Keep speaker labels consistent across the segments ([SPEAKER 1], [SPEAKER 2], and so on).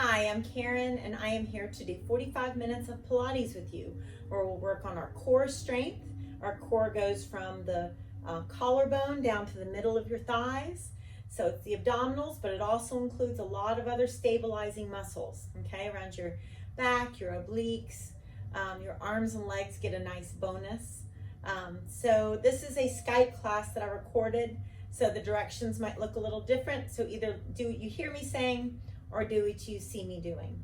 [SPEAKER 1] Hi, I'm Karen and I am here to do 45 minutes of Pilates with you, where we'll work on our core strength. Our core goes from the collarbone down to the middle of your thighs. So it's the abdominals, but it also includes a lot of other stabilizing muscles, okay, around your back, your obliques, your arms and legs get a nice bonus. So this is a Skype class that I recorded, so the directions might look a little different. So either do what you hear me saying or do what you see me doing.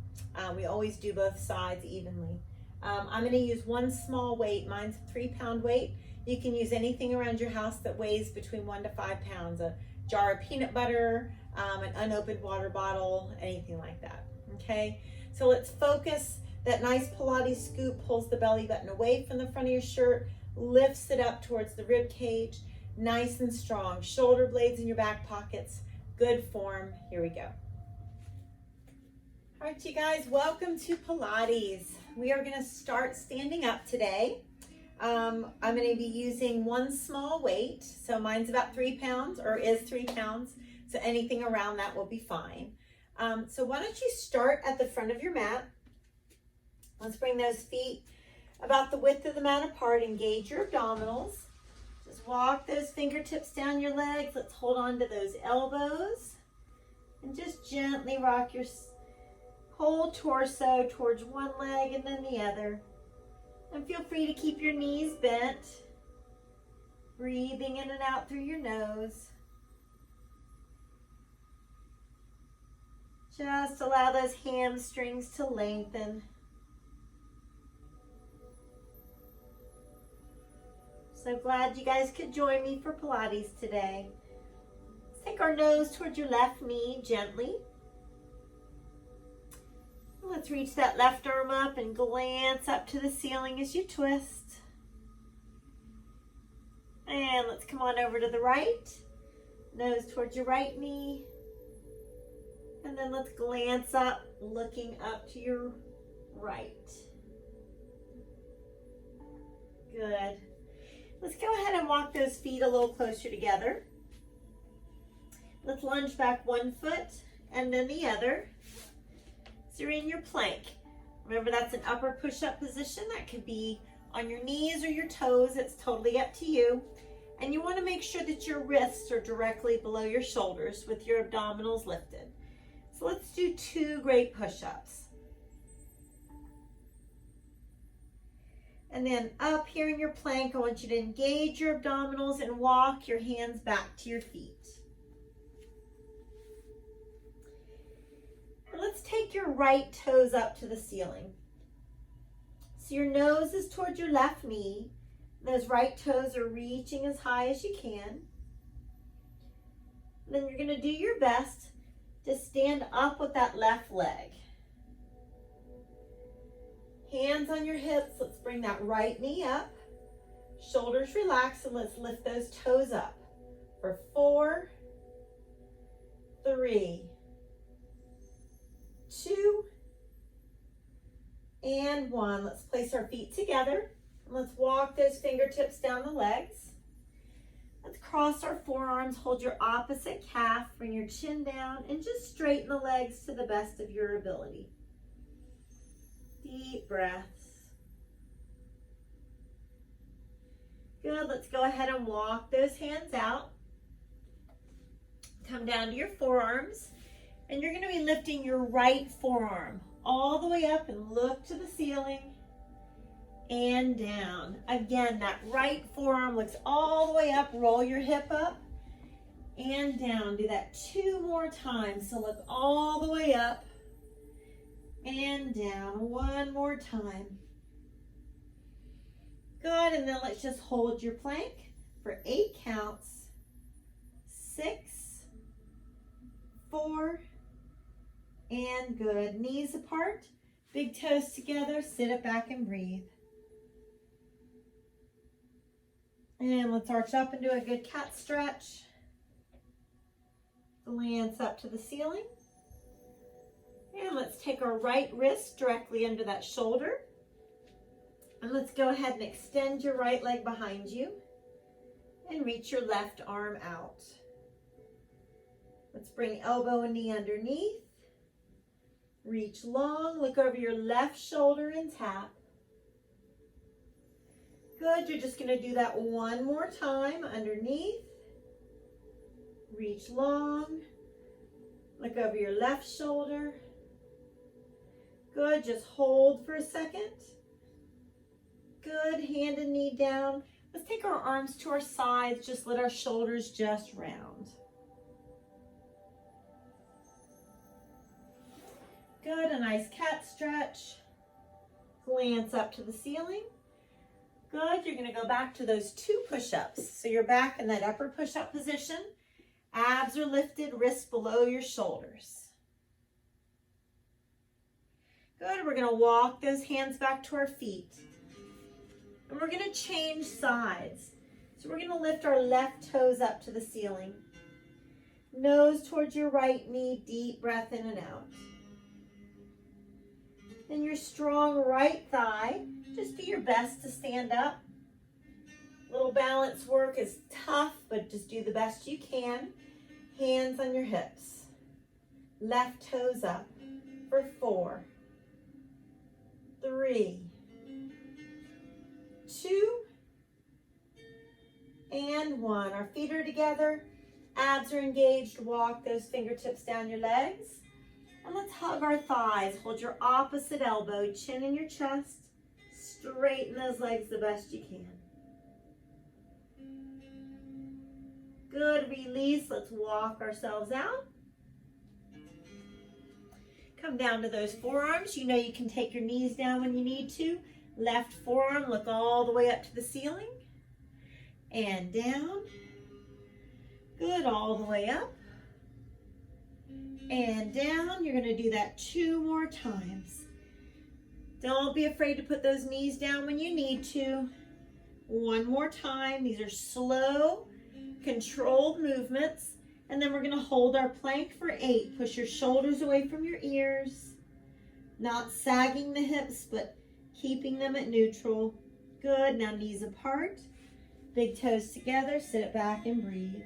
[SPEAKER 1] We always do both sides evenly. I'm going to use one small weight. Mine's a 3-pound weight. You can use anything around your house that weighs between 1 to 5 pounds. A jar of peanut butter, an unopened water bottle, anything like that. Okay, so let's focus. That nice Pilates scoop pulls the belly button away from the front of your shirt, lifts it up towards the rib cage, nice and strong. Shoulder blades in your back pockets, good form. Here we go. All right, you guys, welcome to Pilates. We are going to start standing up today. I'm going to be using one small weight. So mine's about 3 pounds, or is 3 pounds. So anything around that will be fine. So why don't you start at the front of your mat. Let's bring those feet about the width of the mat apart. Engage your abdominals. Just walk those fingertips down your legs. Let's hold on to those elbows. And just gently rock your whole torso towards one leg and then the other. And feel free to keep your knees bent. Breathing in and out through your nose. Just allow those hamstrings to lengthen. So glad you guys could join me for Pilates today. Let's take our nose towards your left knee gently. Let's reach that left arm up and glance up to the ceiling as you twist. And let's come on over to the right. Nose towards your right knee. And then let's glance up, looking up to your right. Good. Let's go ahead and walk those feet a little closer together. Let's lunge back one foot and then the other. So you're in your plank. Remember, that's an upper push-up position. That could be on your knees or your toes. It's totally up to you. And you want to make sure that your wrists are directly below your shoulders with your abdominals lifted. So let's do 2 great push-ups. And then up here in your plank, I want you to engage your abdominals and walk your hands back to your feet. Let's take your right toes up to the ceiling. So your nose is towards your left knee. Those right toes are reaching as high as you can. And then you're going to do your best to stand up with that left leg. Hands on your hips. Let's bring that right knee up. Shoulders relax, and let's lift those toes up for 4, 3, 2, and 1. Let's place our feet together. And let's walk those fingertips down the legs. Let's cross our forearms, hold your opposite calf, bring your chin down, and just straighten the legs to the best of your ability. Deep breaths. Good, let's go ahead and walk those hands out. Come down to your forearms. And you're going to be lifting your right forearm all the way up and look to the ceiling and down. Again, that right forearm looks all the way up. Roll your hip up and down. Do that 2 more times. So look all the way up and down. 1 more time. Good. And then let's just hold your plank for 8 counts. 6, 4, and good. Knees apart, big toes together, sit it back and breathe. And let's arch up and do a good cat stretch. Glance up to the ceiling. And let's take our right wrist directly under that shoulder. And let's go ahead and extend your right leg behind you and reach your left arm out. Let's bring elbow and knee underneath. Reach long, look over your left shoulder and tap. Good, you're just gonna do that one more time underneath. Reach long, look over your left shoulder. Good, just hold for a second. Good, hand and knee down. Let's take our arms to our sides, just let our shoulders just round. Good, a nice cat stretch. Glance up to the ceiling. Good, you're gonna go back to those 2 push-ups. So you're back in that upper push-up position. Abs are lifted, wrists below your shoulders. Good, we're gonna walk those hands back to our feet. And we're gonna change sides. So we're gonna lift our left toes up to the ceiling. Nose towards your right knee, deep breath in and out. Then your strong right thigh, just do your best to stand up. Little balance work is tough, but just do the best you can. Hands on your hips. Left toes up for 4, 3, 2, and 1. Our feet are together, abs are engaged. Walk those fingertips down your legs. And let's hug our thighs. Hold your opposite elbow, chin in your chest. Straighten those legs the best you can. Good, release. Let's walk ourselves out. Come down to those forearms. You know you can take your knees down when you need to. Left forearm, look all the way up to the ceiling. And down. Good, all the way up. And down. You're going to do that 2 more times. Don't be afraid to put those knees down when you need to. 1 more time. These are slow, controlled movements. And then we're going to hold our plank for 8. Push your shoulders away from your ears. Not sagging the hips, but keeping them at neutral. Good. Now knees apart. Big toes together. Sit it back and breathe.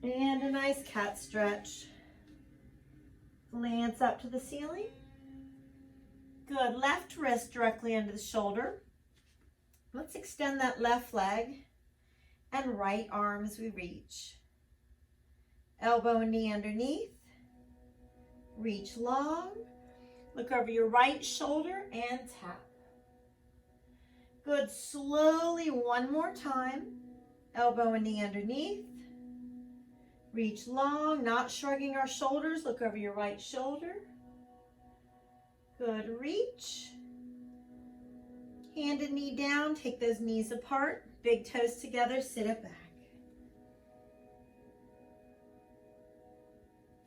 [SPEAKER 1] And a nice cat stretch. Glance up to the ceiling. Good. Left wrist directly under the shoulder. Let's extend that left leg and right arm as we reach. Elbow and knee underneath. Reach long. Look over your right shoulder and tap. Good. Slowly 1 more time. Elbow and knee underneath. Reach long, not shrugging our shoulders. Look over your right shoulder. Good, reach. Hand and knee down, take those knees apart. Big toes together, sit it back.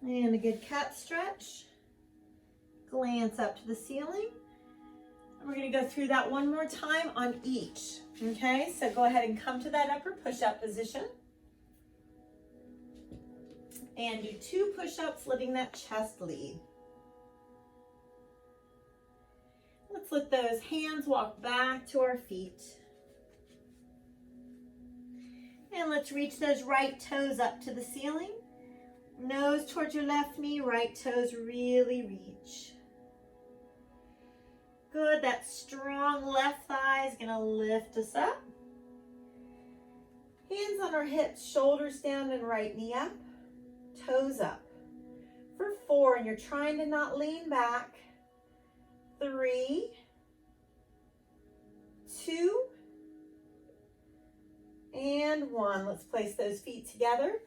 [SPEAKER 1] And a good cat stretch. Glance up to the ceiling. And we're gonna go through that 1 more time on each. Okay, so go ahead and come to that upper push-up position. And do 2 push-ups, letting that chest lead. Let's let those hands walk back to our feet. And let's reach those right toes up to the ceiling. Nose towards your left knee, right toes really reach. Good, that strong left thigh is gonna lift us up. Hands on our hips, shoulders down and right knee up. Toes up for 4, and you're trying to not lean back. 3, 2, and 1. Let's place those feet together.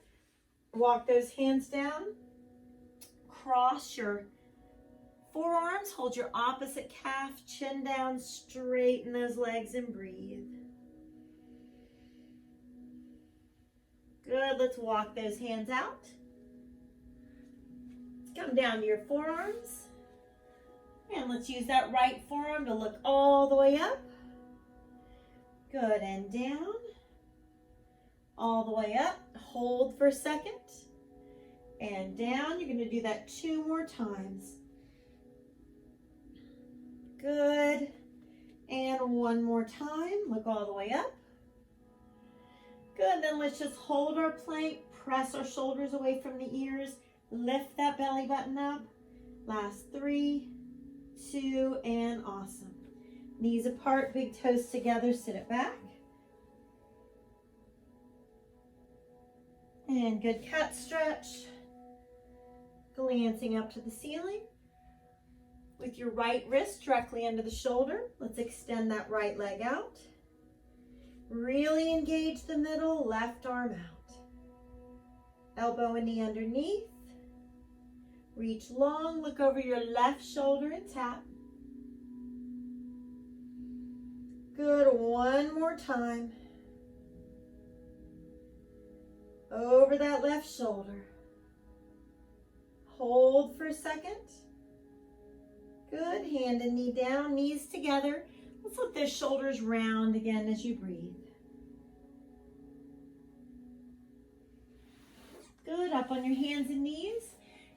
[SPEAKER 1] Walk those hands down. Cross your forearms. Hold your opposite calf, chin down, straighten those legs and breathe. Good, let's walk those hands out. Come down to your forearms. And let's use that right forearm to look all the way up. Good, and down. All the way up. Hold for a second. And down. You're going to do that 2 more times. Good. And 1 more time. Look all the way up. Good, then let's just hold our plank. Press our shoulders away from the ears. Lift that belly button up. Last 3, 2, and awesome. Knees apart, big toes together, sit it back. And good cat stretch. Glancing up to the ceiling. With your right wrist directly under the shoulder, let's extend that right leg out. Really engage the middle, left arm out. Elbow and knee underneath. Reach long, look over your left shoulder and tap. Good, one more time. Over that left shoulder. Hold for a second. Good, hand and knee down, knees together. Let's let those shoulders round again as you breathe. Good, up on your hands and knees.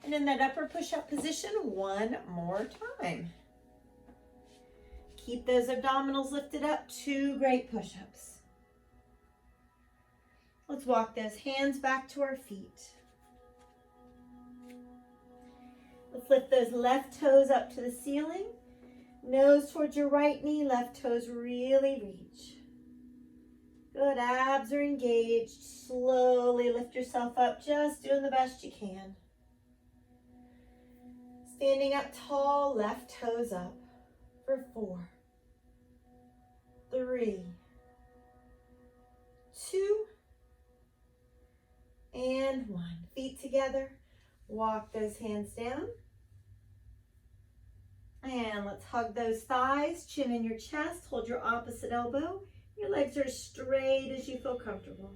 [SPEAKER 1] And in that upper push-up position, one more time. Keep those abdominals lifted up, 2 great push-ups. Let's walk those hands back to our feet. Let's lift those left toes up to the ceiling. Nose towards your right knee, left toes really reach. Good, abs are engaged. Slowly lift yourself up, just doing the best you can. Standing up tall, left toes up for 4, 3, 2, and 1. Feet together. Walk those hands down. And let's hug those thighs, chin in your chest, hold your opposite elbow. Your legs are as straight as you feel comfortable.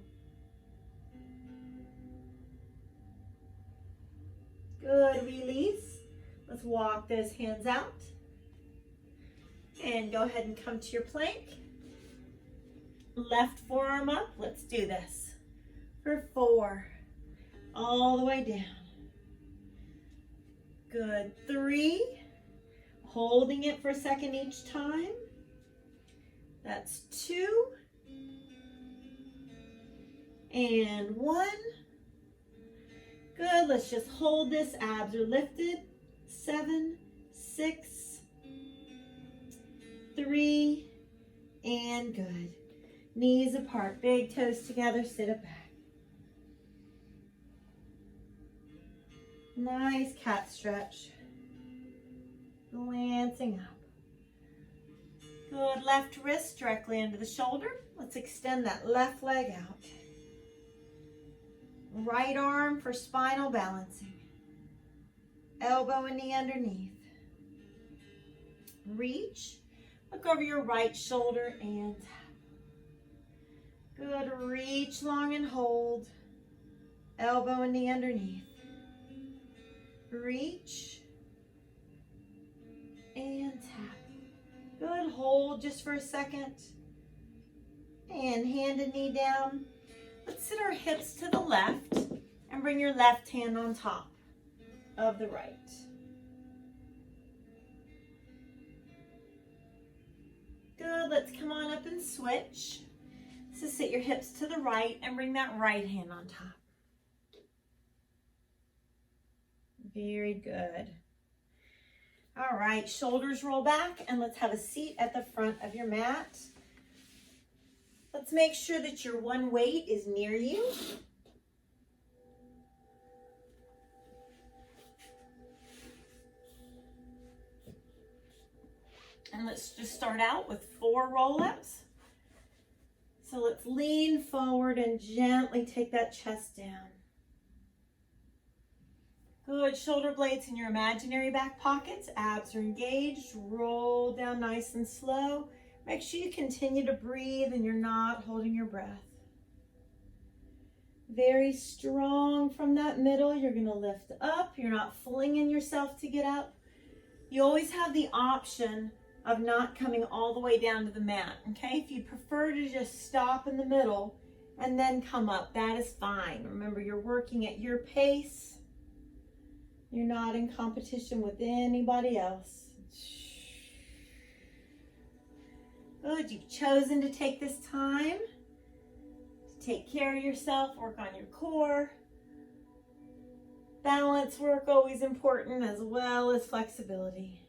[SPEAKER 1] Good, release. Let's walk those hands out. And go ahead and come to your plank. Left forearm up, let's do this. For 4, all the way down. Good, 3, holding it for a second each time. That's 2, and 1. Good, let's just hold this, abs are lifted. 7, 6, 3, and good. Knees apart, big toes together, sit it back. Nice cat stretch. Glancing up. Good, left wrist directly under the shoulder. Let's extend that left leg out. Right arm for spinal balancing. Elbow and knee underneath. Reach. Look over your right shoulder and tap. Good, reach long and hold. Elbow and knee underneath. Reach and tap. Good, hold just for a second. And hand and knee down. Let's sit our hips to the left and bring your left hand on top of the right. Good, let's come on up and switch. So sit your hips to the right and bring that right hand on top. Very good. All right, shoulders roll back and let's have a seat at the front of your mat. Let's make sure that your one weight is near you. And let's just start out with 4 roll-ups. So let's lean forward and gently take that chest down. Good, shoulder blades in your imaginary back pockets. Abs are engaged. Roll down nice and slow. Make sure you continue to breathe and you're not holding your breath. Very strong from that middle. You're going to lift up. You're not flinging yourself to get up. You always have the option of not coming all the way down to the mat, okay? If you prefer to just stop in the middle and then come up, that is fine. Remember, you're working at your pace. You're not in competition with anybody else. Good, you've chosen to take this time to take care of yourself, work on your core. Balance work always important, as well as flexibility.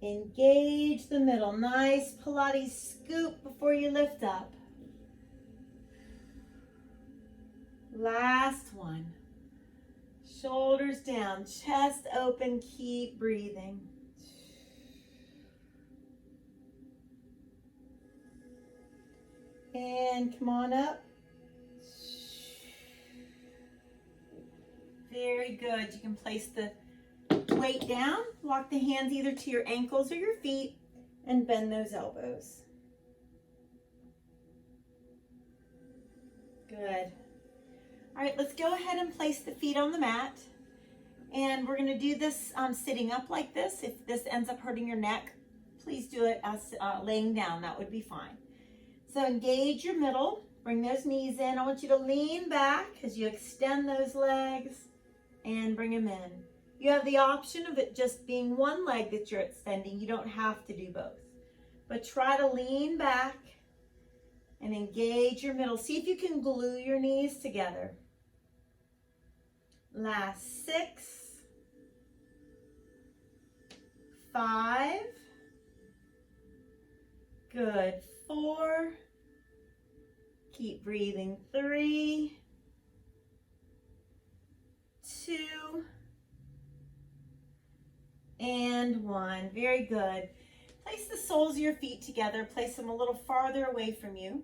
[SPEAKER 1] Engage the middle. Nice Pilates scoop before you lift up. Last one. Shoulders down, chest open, keep breathing. And come on up. Very good. You can place the weight down, walk the hands either to your ankles or your feet, and bend those elbows. Good. All right, let's go ahead and place the feet on the mat. And we're gonna do this sitting up like this. If this ends up hurting your neck, please do it as laying down. That would be fine. So engage your middle, bring those knees in. I want you to lean back as you extend those legs and bring them in. You have the option of it just being one leg that you're extending. You don't have to do both. But try to lean back and engage your middle. See if you can glue your knees together. Last 6, 5, good, 4, keep breathing, 3, 2, and 1. Very good. Place the soles of your feet together. Place them a little farther away from you.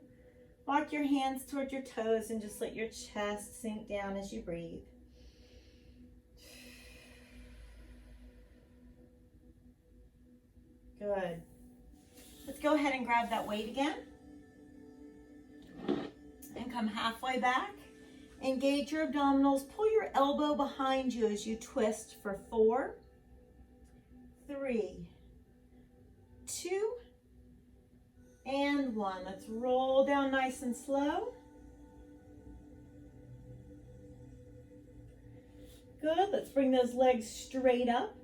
[SPEAKER 1] Walk your hands toward your toes and just let your chest sink down as you breathe. Good. Let's go ahead and grab that weight again. And come halfway back. Engage your abdominals. Pull your elbow behind you as you twist for 4, 3, 2, and 1. Let's roll down nice and slow. Good. Let's bring those legs straight up.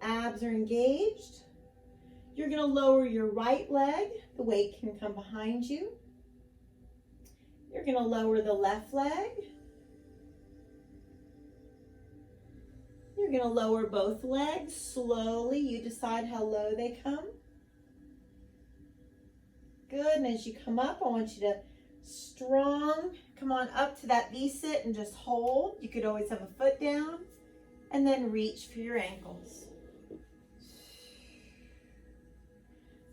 [SPEAKER 1] Abs are engaged. You're going to lower your right leg. The weight can come behind you. You're going to lower the left leg. You're going to lower both legs slowly. You decide how low they come. Good. And as you come up, I want you to come on up to that V-sit and just hold. You could always have a foot down and then reach for your ankles.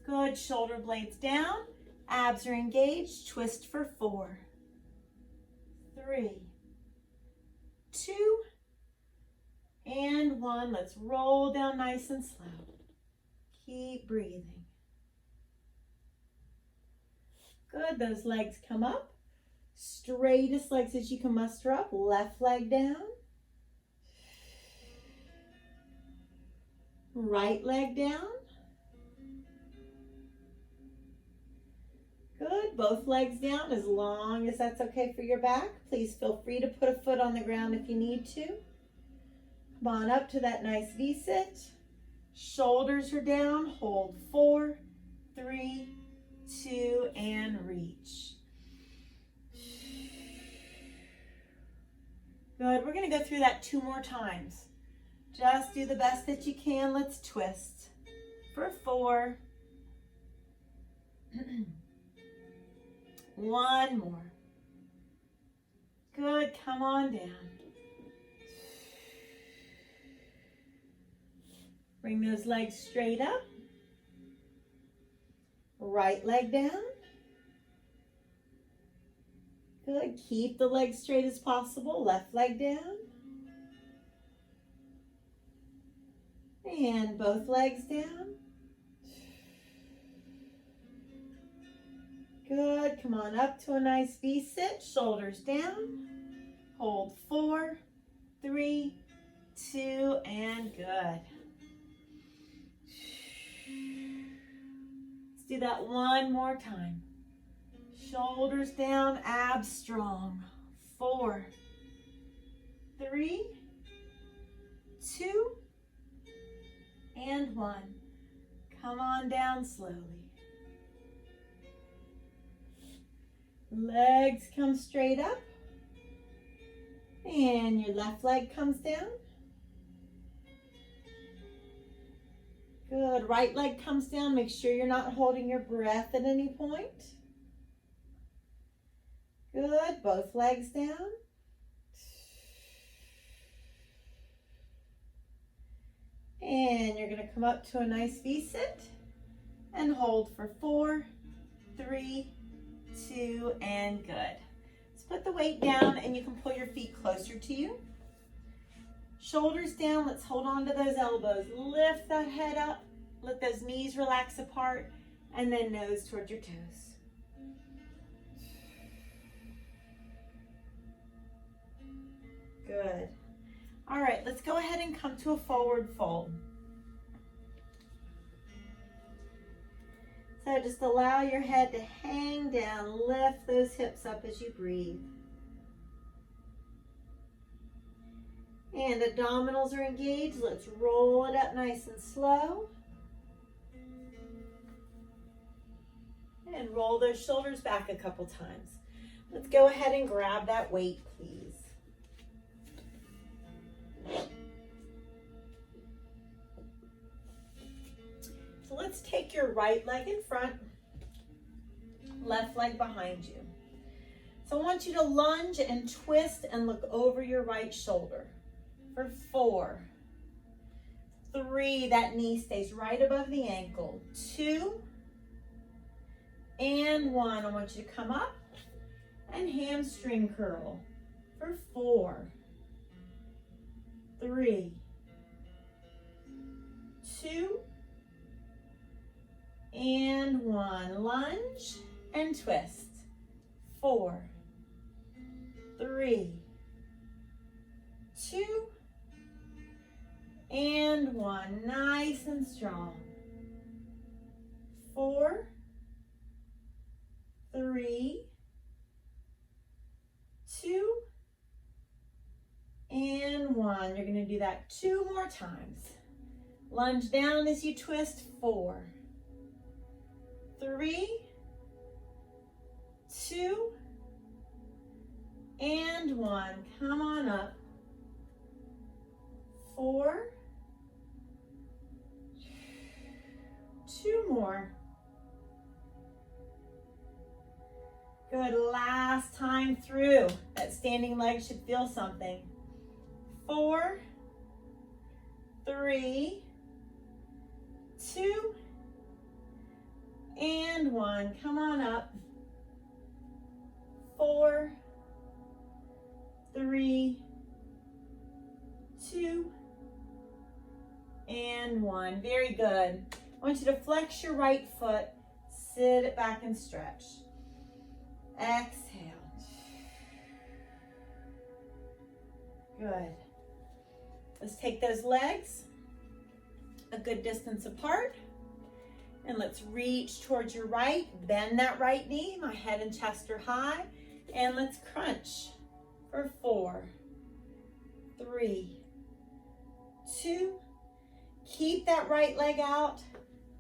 [SPEAKER 1] Good. Shoulder blades down. Abs are engaged. Twist for 4, 3, 2, and 1. Let's roll down nice and slow. Keep breathing. Good. Those legs come up. Straightest legs as you can muster up. Left leg down. Right leg down. Good. Both legs down as long as that's okay for your back. Please feel free to put a foot on the ground if you need to. Come on up to that nice V-sit. Shoulders are down. Hold 4, 3, 2, and reach. Good. We're going to go through that 2 more times. Just do the best that you can. Let's twist for 4. 1 more. Good. Come on down. Bring those legs straight up. Right leg down. Good. Keep the legs straight as possible. Left leg down. And both legs down. Good. Come on up to a nice V-sit. Shoulders down. Hold 4, 3, 2, and good. Let's do that 1 more time. Shoulders down, abs strong. 4, 3, 2, and 1. Come on down slowly. Legs come straight up. And your left leg comes down. Good. Right leg comes down. Make sure you're not holding your breath at any point. Good. Both legs down. And you're going to come up to a nice V-sit and hold for 4, 3, 2, and good. Let's put the weight down and you can pull your feet closer to you. Shoulders down, let's hold on to those elbows. Lift that head up, let those knees relax apart, and then nose towards your toes. Good. All right, let's go ahead and come to a forward fold. So just allow your head to hang down, lift those hips up as you breathe. And abdominals are engaged. Let's roll it up nice and slow. And roll those shoulders back a couple times. Let's go ahead and grab that weight, please. So let's take your right leg in front, left leg behind you. So I want you to lunge and twist and look over your right shoulder. For 4, 3, that knee stays right above the ankle. 2, and 1. I want you to come up and hamstring curl. For 4, 3, 2, and 1. Lunge and twist. 4, 3, 2, and 1. Nice and strong. 4, 3, 2, and 1. You're going to do that 2 more times. Lunge down as you twist. 4, 3, 2, and 1. Come on up. 4, 2 more. Good. Last time through. That standing leg should feel something. 4, 3, 2, and 1. Come on up. 4, 3, 2, and 1. Very good. I want you to flex your right foot, sit it back and stretch. Exhale. Good. Let's take those legs a good distance apart and let's reach towards your right. Bend that right knee. My head and chest are high. And let's crunch for 4, 3, 2. Keep that right leg out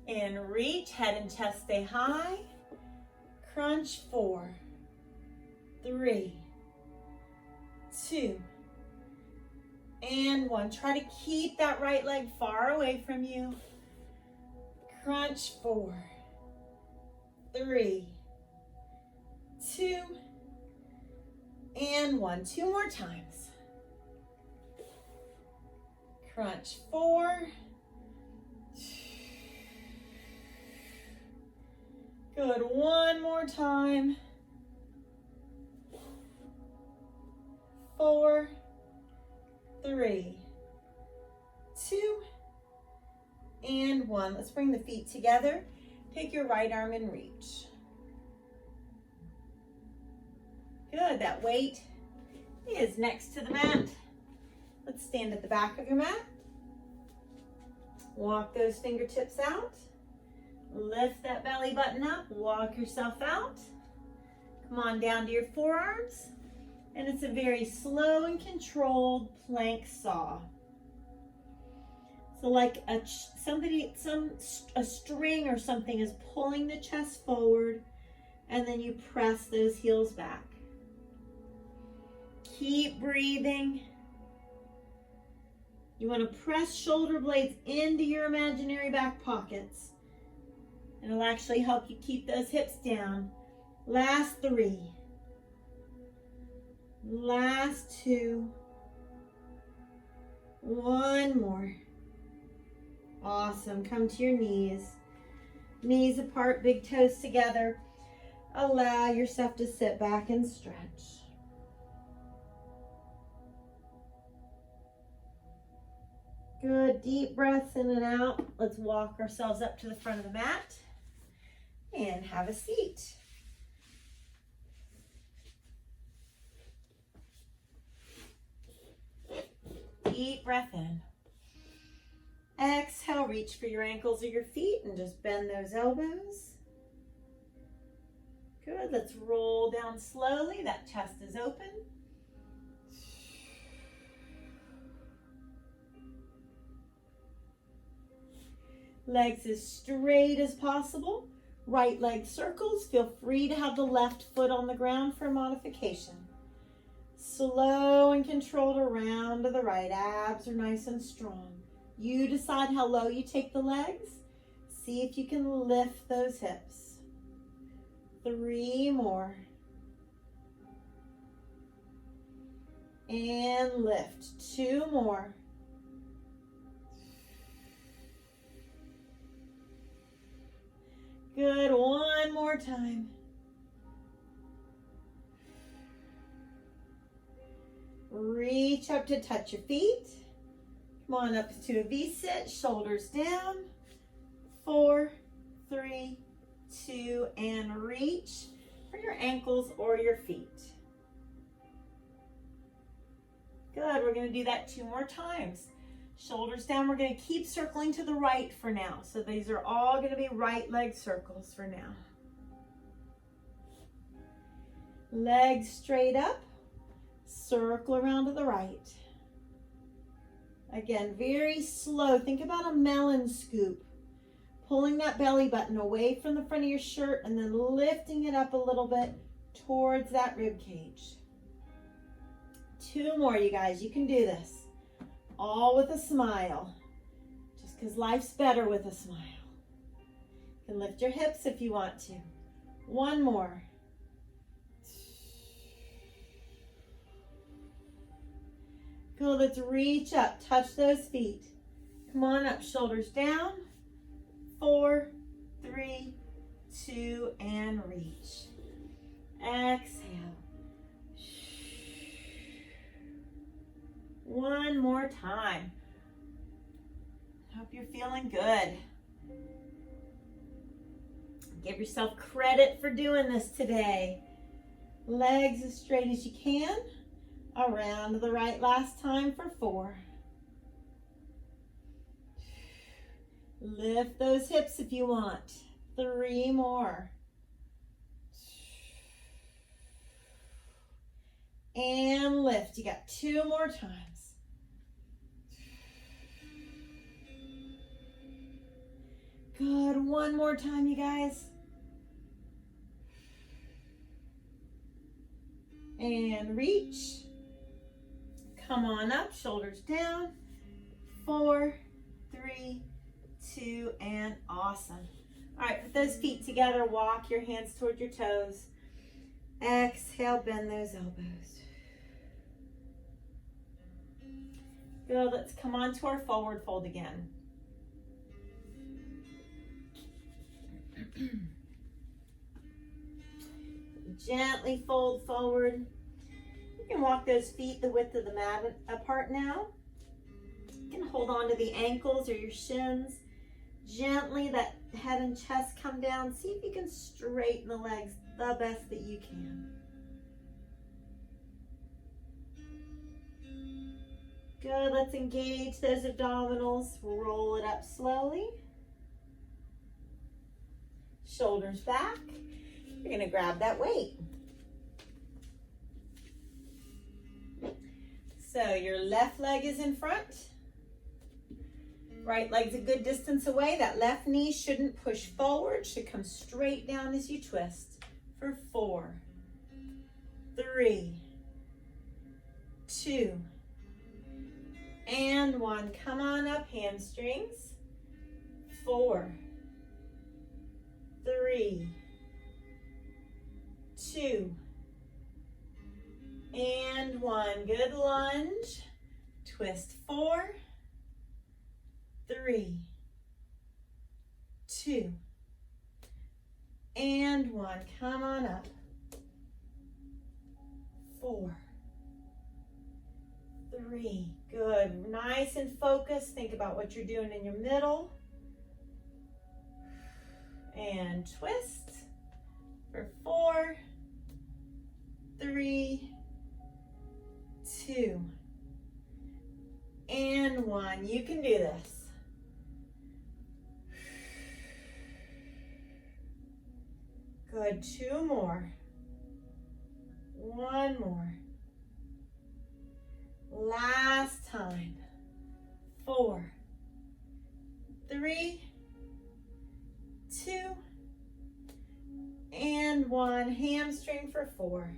[SPEAKER 1] and reach. Head and chest stay high. Crunch. 4, 3, 2, and 1. Try to keep that right leg far away from you. Crunch. 4, 3, 2, and 1. 2 more times. Crunch. 4. Good. 1 more time. 4, 3, 2, and 1. Let's bring the feet together. Take your right arm and reach. Good. That weight is next to the mat. Let's stand at the back of your mat. Walk those fingertips out. Lift that belly button up. Walk yourself out. Come on down to your forearms. And it's a very slow and controlled plank saw. So like a string or something is pulling the chest forward. and then you press those heels back. Keep breathing. You want to press shoulder blades into your imaginary back pockets. It'll actually help you keep those hips down. Last 3. Last 2. 1 more. Awesome. Come to your knees. Knees apart, big toes together. Allow yourself to sit back and stretch. Good, deep breaths in and out. Let's walk ourselves up to the front of the mat and have a seat. Deep breath in. Exhale, reach for your ankles or your feet and just bend those elbows. Good, let's roll down slowly. That chest is open. Legs as straight as possible. Right leg circles. Feel free to have the left foot on the ground for modification. Slow and controlled around to the right. Abs are nice and strong. You decide how low you take the legs. See if you can lift those hips. 3 more. And lift. 2 more. Good. 1 more time. Reach up to touch your feet. Come on up to a V-sit, shoulders down. 4, 3, 2, and reach for your ankles or your feet. Good, we're gonna do that 2 more times. Shoulders down, we're gonna keep circling to the right for now. So these are all gonna be right leg circles for now. Legs straight up, circle around to the right. Again, very slow. Think about a melon scoop. Pulling that belly button away from the front of your shirt and then lifting it up a little bit towards that rib cage. 2 more, you guys. You can do this. All with a smile. Just because life's better with a smile. You can lift your hips if you want to. 1 more. Good, let's reach up, touch those feet. Come on up, shoulders down. 4, 3, 2, and reach. Exhale. 1 more time. Hope you're feeling good. Give yourself credit for doing this today. Legs as straight as you can. Around to the right last time for 4. Lift those hips if you want. 3 more. And lift. You got 2 more times. Good. 1 more time, you guys. And reach. Come on up, shoulders down. 4, 3, 2, and awesome. All right, put those feet together. Walk your hands toward your toes. Exhale, bend those elbows. Good, let's come on to our forward fold again. Gently fold forward. You can walk those feet the width of the mat apart now. You can hold on to the ankles or your shins. Gently let head and chest come down. See if you can straighten the legs the best that you can. Good, let's engage those abdominals. Roll it up slowly. Shoulders back. You're gonna grab that weight. So your left leg is in front. Right leg's a good distance away. That left knee shouldn't push forward, should come straight down as you twist for 4, 3, 2, and 1. Come on up, hamstrings. 4, 3, 2, and 1. Good lunge. Twist. 4, 3, 2, and 1. Come on up. 4, 3. Good. Nice and focused. Think about what you're doing in your middle. And twist for 4, 3, 2, and 1. You can do this. Good. 2 more. 1 more. Last time. 4, 3, 2, and 1. Hamstring for 4.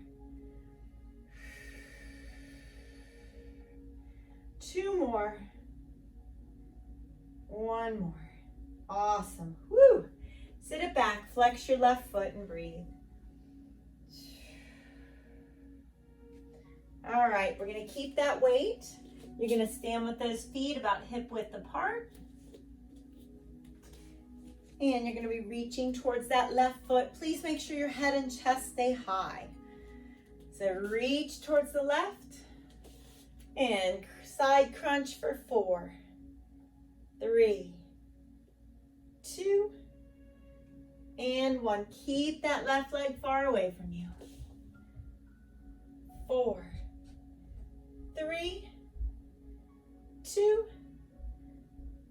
[SPEAKER 1] 2 more. 1 more. Awesome. Woo! Sit it back, flex your left foot and breathe. All right, we're gonna keep that weight. You're gonna stand with those feet about hip width apart. And you're gonna be reaching towards that left foot. Please make sure your head and chest stay high. So reach towards the left and side crunch for 4, 3, 2, and 1. Keep that left leg far away from you. 4, 3, 2,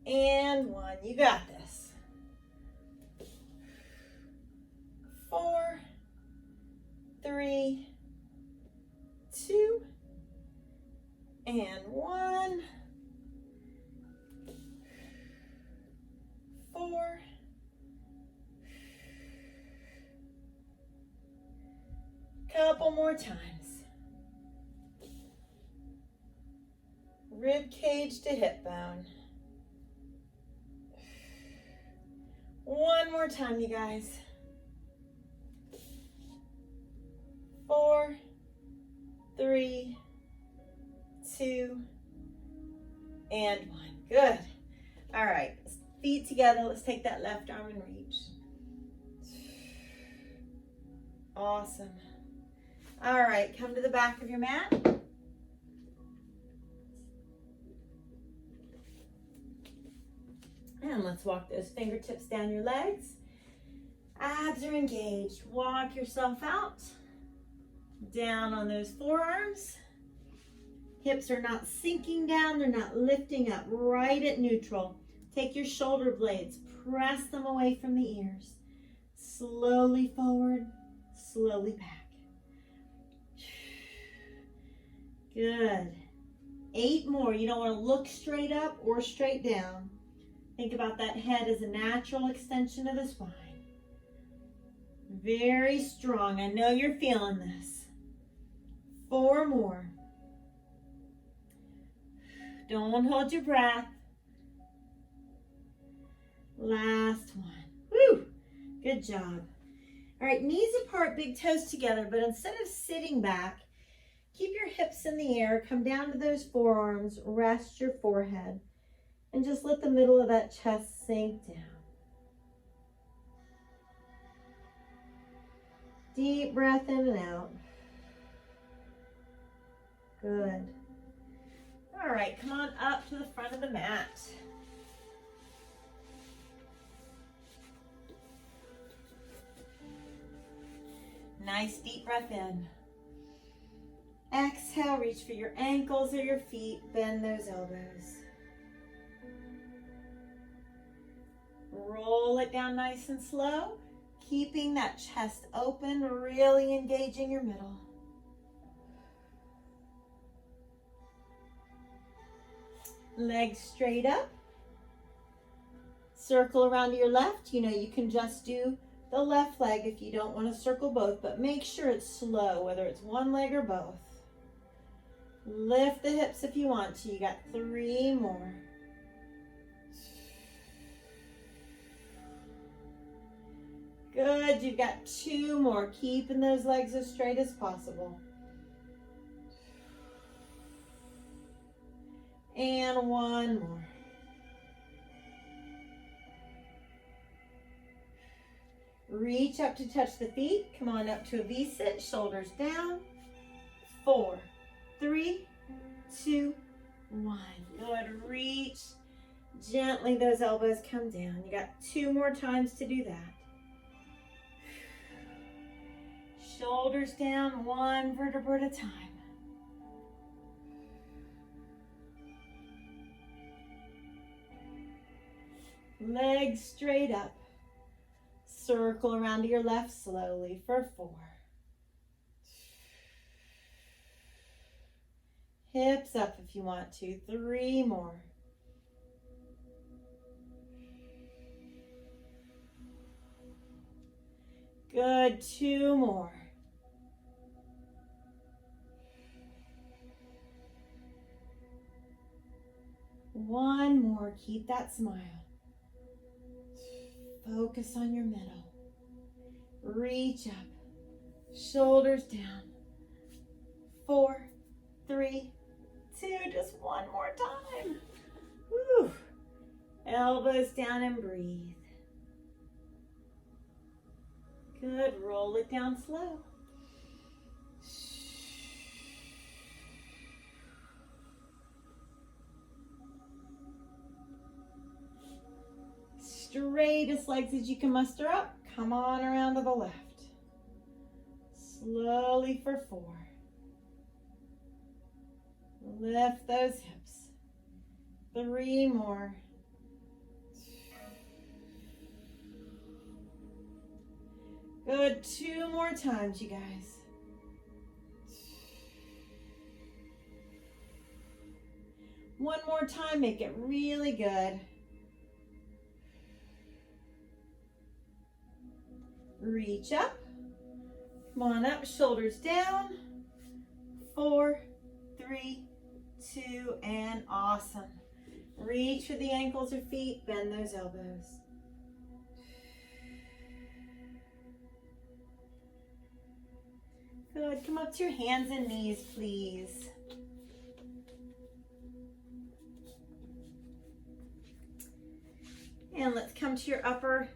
[SPEAKER 1] and 1. You got this. 4, 3, 2, and 1. 4, couple more times. Rib cage to hip bone. 1 more time, you guys. 4, 3, 2, and 1. Good. All right, feet together. Let's take that left arm and reach. Awesome. All right, come to the back of your mat. And let's walk those fingertips down your legs. Abs are engaged. Walk yourself out. Down on those forearms. Hips are not sinking down. They're not lifting up. Right at neutral. Take your shoulder blades. Press them away from the ears. Slowly forward. Slowly back. Good. 8 more. You don't want to look straight up or straight down. Think about that head as a natural extension of the spine. Very strong. I know you're feeling this. 4 more. Don't hold your breath. Last one. Woo! Good job. All right, knees apart, big toes together, but instead of sitting back, keep your hips in the air, come down to those forearms, rest your forehead, and just let the middle of that chest sink down. Deep breath in and out. Good. All right, come on up to the front of the mat. Nice deep breath in. Exhale, reach for your ankles or your feet, bend those elbows. Roll it down nice and slow, keeping that chest open, really engaging your middle. Legs straight up. Circle around to your left. You know, you can just do the left leg if you don't want to circle both, but make sure it's slow, whether it's one leg or both. Lift the hips if you want to. You got 3 more. Good, you've got 2 more. Keeping those legs as straight as possible. And 1 more. Reach up to touch the feet. Come on up to a V-sit, shoulders down. 4, 3, 2, 1. Good, reach. Gently, those elbows come down. You got 2 more times to do that. Shoulders down, 1 vertebra at a time. Legs straight up. Circle around to your left slowly for 4. Hips up if you want to. 3 more. Good, 2 more. One more, keep that smile. Focus on your middle. Reach up, shoulders down. 4, 3, 2, just 1 more time. Woo. Elbows down and breathe. Good, roll it down slow. Straightest legs as you can muster up. Come on around to the left. Slowly for 4. Lift those hips. 3 more. Good, 2 more times, you guys. One more time, make it really good. Reach up. Come on up, shoulders down. 4, 3, 2, and awesome. Reach for the ankles or feet, bend those elbows. Good, come up to your hands and knees, please. And let's come to your upper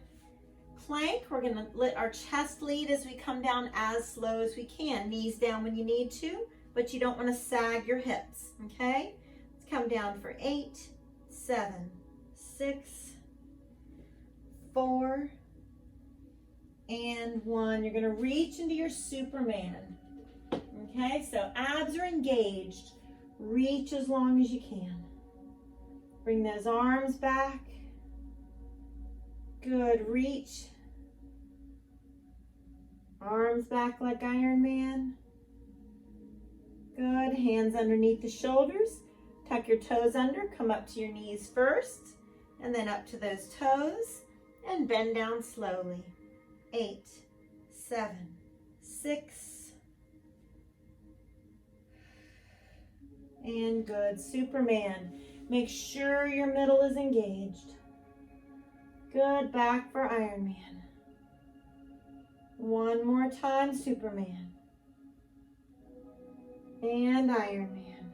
[SPEAKER 1] plank. We're gonna let our chest lead as we come down as slow as we can. Knees down when you need to, but you don't wanna sag your hips, okay? Let's come down for 8, 7, 6, 4, and 1. You're gonna reach into your Superman. Okay, so abs are engaged. Reach as long as you can. Bring those arms back. Good, reach. Arms back like Iron Man. Good, hands underneath the shoulders. Tuck your toes under, come up to your knees first, and then up to those toes, and bend down slowly. 8, 7, 6, and good, Superman. Make sure your middle is engaged. Good, back for Iron Man. 1 more time, Superman. And Iron Man.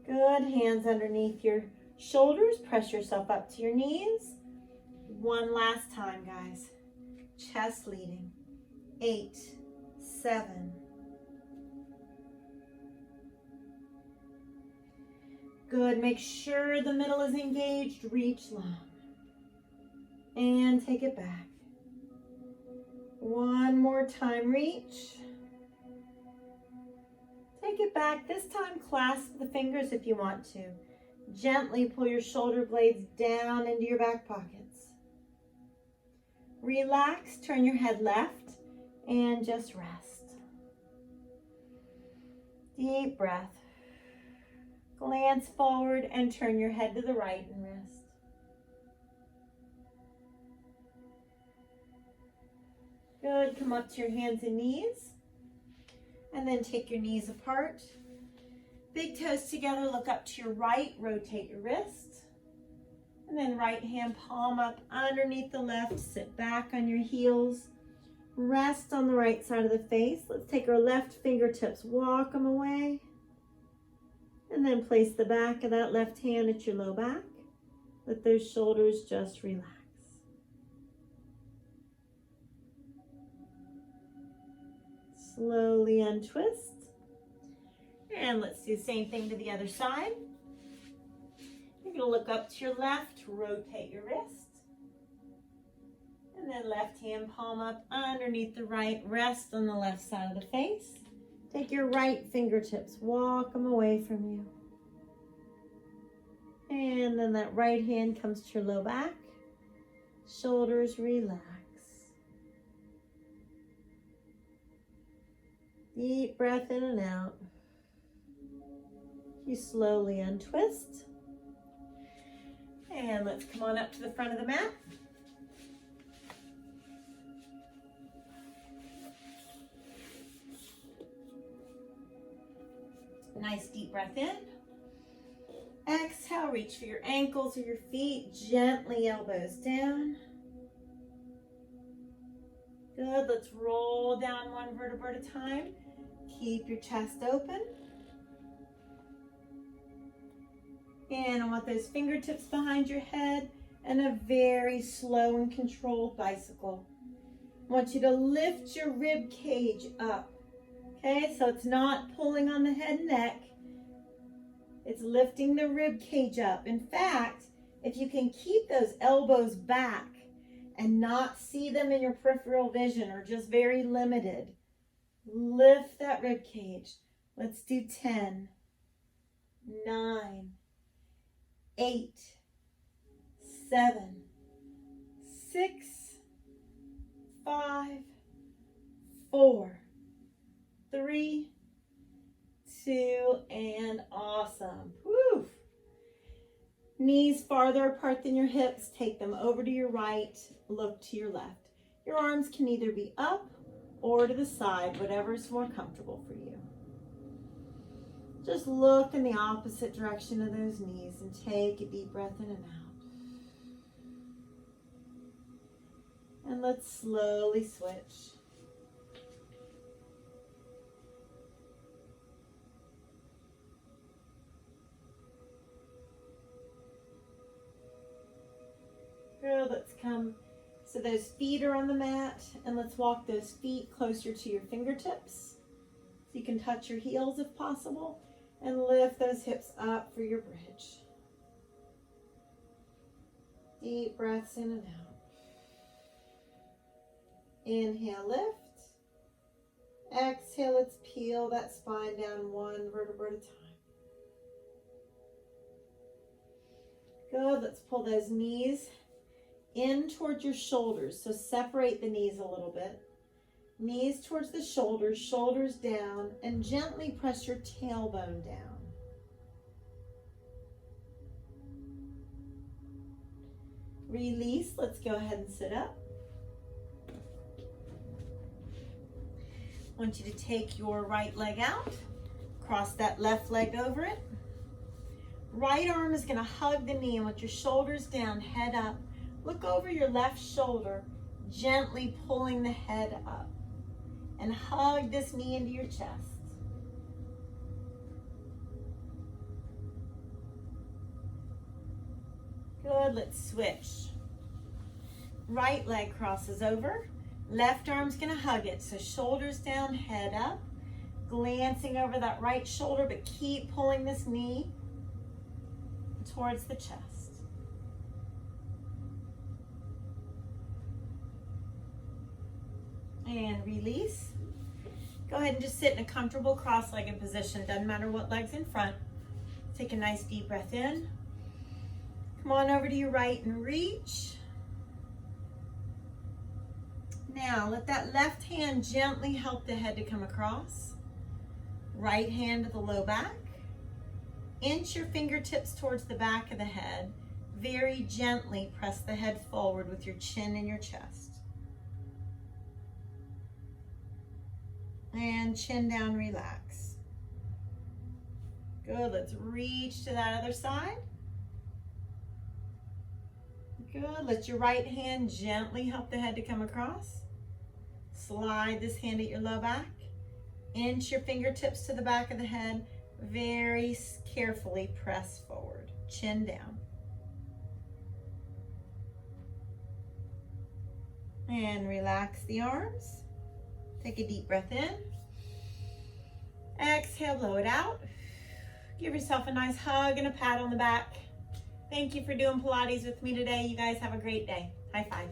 [SPEAKER 1] Good, hands underneath your shoulders. Press yourself up to your knees. 1 last time, guys. Chest leading. 8, 7. Good, make sure the middle is engaged. Reach long. And take it back. 1 more time, reach. Take it back. This time, clasp the fingers if you want to. Gently pull your shoulder blades down into your back pockets. Relax, turn your head left, and just rest. Deep breath. Glance forward and turn your head to the right and rest. Good, come up to your hands and knees. And then take your knees apart. Big toes together, look up to your right, rotate your wrist. And then right hand palm up underneath the left, sit back on your heels. Rest on the right side of the face. Let's take our left fingertips, walk them away. And then place the back of that left hand at your low back. Let those shoulders just relax. Slowly untwist. And let's do the same thing to the other side. You're going to look up to your left, rotate your wrist. And then left hand palm up underneath the right, rest on the left side of the face. Take your right fingertips, walk them away from you. And then that right hand comes to your low back. Shoulders relax. Deep breath in and out. You slowly untwist. And let's come on up to the front of the mat. Nice deep breath in. Exhale, reach for your ankles or your feet. Gently elbows down. Good, let's roll down one vertebra at a time. Keep your chest open. And I want those fingertips behind your head and a very slow and controlled bicycle. I want you to lift your rib cage up. Okay, so it's not pulling on the head and neck. It's lifting the rib cage up. In fact, if you can keep those elbows back and not see them in your peripheral vision or just very limited, lift that rib cage. Let's do 10, 9, 8, 7, 6, 5, 4, 3, 2, and awesome. Woo! Knees farther apart than your hips. Take them over to your right. Look to your left. Your arms can either be up or to the side, whatever is more comfortable for you. Just look in the opposite direction of those knees and take a deep breath in and out. And let's slowly switch. Good, let's come, so those feet are on the mat, and let's walk those feet closer to your fingertips. So you can touch your heels if possible, and lift those hips up for your bridge. Deep breaths in and out. Inhale, lift. Exhale, let's peel that spine down one vertebra at a time. Good, let's pull those knees in towards your shoulders. So separate the knees a little bit. Knees towards the shoulders, shoulders down, and gently press your tailbone down. Release, let's go ahead and sit up. I want you to take your right leg out, cross that left leg over it. Right arm is gonna hug the knee, and with your shoulders down, head up. Look over your left shoulder, gently pulling the head up. And hug this knee into your chest. Good, let's switch. Right leg crosses over. Left arm's gonna hug it. So shoulders down, head up. Glancing over that right shoulder, but keep pulling this knee towards the chest. And release. Go ahead and just sit in a comfortable cross-legged position. Doesn't matter what leg's in front. Take a nice deep breath in. Come on over to your right and reach. Now let that left hand gently help the head to come across. Right hand to the low back. Inch your fingertips towards the back of the head. Very gently press the head forward with your chin in your chest. And chin down, relax. Good, let's reach to that other side. Good, let your right hand gently help the head to come across. Slide this hand at your low back. Inch your fingertips to the back of the head. Very carefully press forward, chin down. And relax the arms. Take a deep breath in. Exhale, blow it out. Give yourself a nice hug and a pat on the back. Thank you for doing Pilates with me today. You guys have a great day. High five.